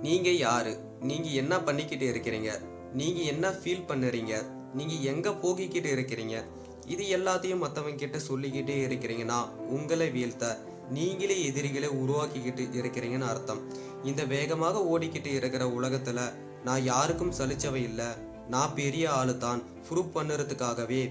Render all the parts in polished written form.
நீங்க யாரு? நீங்க என்ன பண்ணிக்கிட்டு இருக்கிறீங்க? நீங்க என்ன ஃபீல் பண்ணுறீங்க? நீங்க எங்க போகிக்கிட்டு இருக்கிறீங்க? இது எல்லாத்தையும் மற்றவங்க கிட்ட சொல்லிக்கிட்டே இருக்கிறீங்கன்னா உங்களை வீழ்த்த நீங்களே எதிரிகளை உருவாக்கிக்கிட்டு இருக்கிறீங்கன்னு அர்த்தம். இந்த வேகமாக ஓடிக்கிட்டு இருக்கிற உலகத்துல நான் யாருக்கும் சலிச்சவை இல்லை, நான் பெரிய ஆளு தான் ப்ரூவ் பண்ணுறதுக்காகவே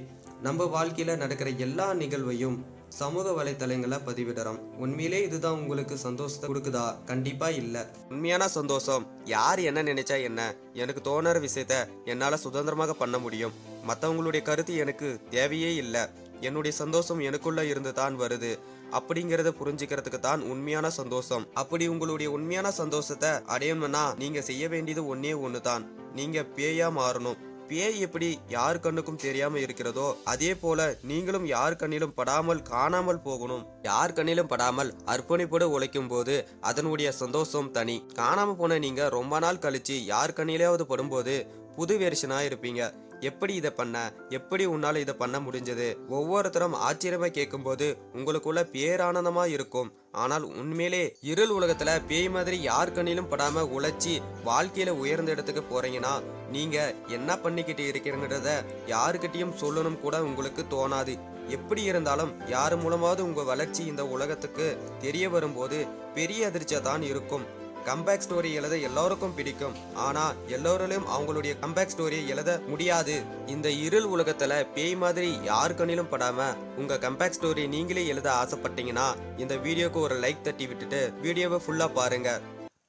நம்ம வாழ்க்கையில நடக்கிற எல்லா நிகழ்வையும் சமூக வலைத்தளங்களை பதிவிடுறோம். உண்மையிலே இதுதான் உங்களுக்கு சந்தோஷத்தை கொடுக்குதா? கண்டிப்பா இல்ல. உண்மையான சந்தோஷம் யார் என்ன நினைச்சா என்ன, எனக்கு தோணுற விஷயத்த என்னால சுதந்திரமாக பண்ண முடியும். மற்றவங்களுடைய கருத்து எனக்கு தேவையே இல்லை. என்னுடைய சந்தோஷம் எனக்குள்ள இருந்து தான் வருது அப்படிங்கறத புரிஞ்சுக்கிறதுக்கு தான் உண்மையான சந்தோஷம். அப்படி உங்களுடைய உண்மையான சந்தோஷத்தை அடையணும்னா நீங்க செய்ய வேண்டியது ஒன்னே ஒண்ணுதான், நீங்க பேயா மாறணும். பேய் எப்படி யார் கண்ணுக்கும் தெரியாம இருக்கிறதோ அதே போல நீங்களும் யார் கண்ணிலும் படாமல் காணாமல் போகணும். யார் கண்ணிலும் படாமல் அர்ப்பணிப்போடு உழைக்கும் போது அதனுடைய சந்தோஷம் தனி. காணாம போன நீங்க ரொம்ப நாள் கழிச்சு யார் கண்ணிலாவது படும்போது புது வெர்ஷனா இருப்பீங்க. எப்படி இதை பண்ண, எப்படி உன்னால இதை பண்ண முடிஞ்சது? ஒவ்வொருத்தரும் ஆச்சரியமா கேட்கும்போது உங்களுக்குள்ள பேரானந்தமா இருக்கும். ஆனால் உண்மையிலே இருள் உலகத்துல பேய் மாதிரி யார் கண்ணிலும் படாம உழைச்சி வாழ்க்கையில உயர்ந்த இடத்துக்கு போறீங்கன்னா நீங்க என்ன பண்ணிக்கிட்டு இருக்கிறீங்கிறத யாருக்கிட்டையும் சொல்லணும் கூட உங்களுக்கு தோணாது. எப்படி இருந்தாலும் யாரு மூலமாவது உங்க வளர்ச்சி இந்த உலகத்துக்கு தெரிய வரும்போது பெரிய அதிர்ச்சியா தான் இருக்கும். கம்பேக் ஸ்டோரி எழுத எல்லாருக்கும் பிடிக்கும், ஆனா எல்லோராலையும் அவங்களுடைய கம்பேக் ஸ்டோரியை எழுத முடியாது. இந்த இருள் உலகத்துல பேய் மாதிரி யார் கண்ணிலும் படாம உங்க கம்பேக் ஸ்டோரி நீங்களே எழுத ஆசைப்பட்டீங்கன்னா இந்த வீடியோக்கு ஒரு லைக் தட்டி விட்டுட்டு வீடியோவை ஃபுல்லா பாருங்க.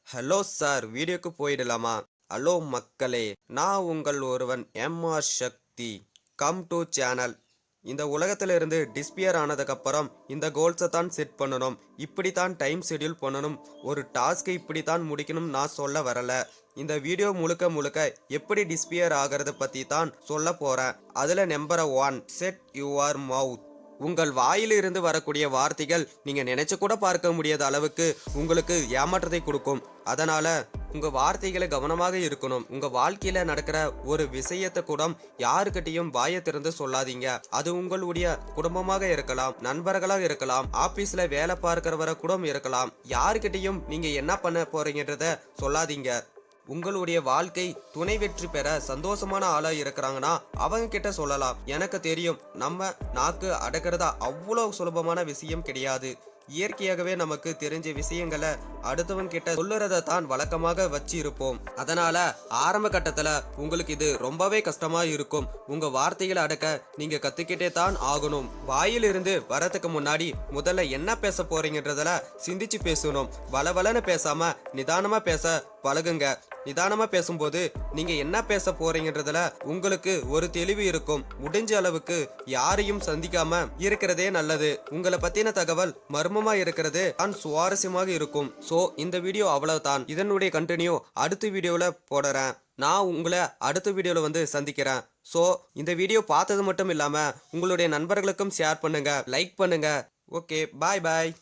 ஹலோ சார், வீடியோக்கு போயிடலாமா? ஹலோ மக்களே, நான் உங்கள் ஒருவன் MR Sakthi. Come to channel. இந்த உலகத்துல இருந்து டிஸ்பியர் ஆனதுக்கு அப்புறம் இந்த கோல்ஸை தான் செட் பண்ணணும், இப்படித்தான் டைம் ஷெட்யூல் பண்ணணும், ஒரு டாஸ்கை இப்படித்தான் முடிக்கணும் நான் சொல்ல வரல. இந்த வீடியோ முழுக்க முழுக்க எப்படி டிஸ்பியர் ஆகிறத பத்தி தான் சொல்ல போறேன். அதுல நம்பர் 1, செட் யுவர் மவுத். உங்கள் வாயிலிருந்து வரக்கூடிய வார்த்தைகள் நீங்க நினைச்சு கூட பார்க்க முடியாத அளவுக்கு உங்களுக்கு ஏமாற்றத்தை கொடுக்கும். அதனால உங்க வார்த்தைகளை கவனமாக இருக்கணும். உங்க வாழ்க்கையில நடக்கிற ஒரு விஷயத்தை கூட யாருக்கிட்டையும் வாயை திறந்து சொல்லாதீங்க. அது உங்களுடைய குடும்பமாக இருக்கலாம், நண்பர்களாக இருக்கலாம், ஆபீஸ்ல வேலை பார்க்கிறவரை கூட இருக்கலாம். யாருக்கிட்டையும் நீங்க என்ன பண்ண போறீங்கன்றத சொல்லாதீங்க. உங்களுடைய வாழ்க்கை துணை வெற்றி பெற சந்தோஷமான ஆளா இருக்கிறாங்கன்னா அவங்க கிட்ட சொல்லலாம். எனக்கு தெரியும், நம்ம நாக்கு அடக்கிறதா அவ்வளவு சுலபமான விஷயம் கிடையாது. இயற்கையாகவே நமக்கு தெரிஞ்ச விஷயங்களை அடுத்தவன் கிட்ட சொல்லுறத தான் வழக்கமாக வச்சு இருப்போம். அதனால ஆரம்ப கட்டத்துல உங்களுக்கு இது ரொம்பவே கஷ்டமா இருக்கும். உங்க வார்த்தைகளை அடக்க நீங்க கத்துக்கிட்டே தான் ஆகணும். வாயிலிருந்து வரதுக்கு முன்னாடி முதல்ல என்ன பேச போறீங்கன்றதுல சிந்திச்சு பேசணும். வளவலன்னு பேசாம நிதானமா பேச பழகுங்க. நிதானமா பேசும்போது நீங்க என்ன பேச போறீங்கன்றதுல உங்களுக்கு ஒரு தெளிவு இருக்கும். முடிஞ்ச அளவுக்கு யாரையும் சந்திக்காம இருக்கிறதே நல்லது. உங்களை பத்தின தகவல் மர்மமா இருக்கிறது தான் சுவாரஸ்யமாக இருக்கும். சோ இந்த வீடியோ அவ்வளவுதான். இதனுடைய கண்டினியூ அடுத்த வீடியோல போடுறேன். நான் உங்களை அடுத்த வீடியோல சந்திக்கிறேன். சோ இந்த வீடியோ பார்த்தது மட்டும் இல்லாம உங்களுடைய நண்பர்களுக்கும் ஷேர் பண்ணுங்க, லைக் பண்ணுங்க. ஓகே, பாய் பாய்.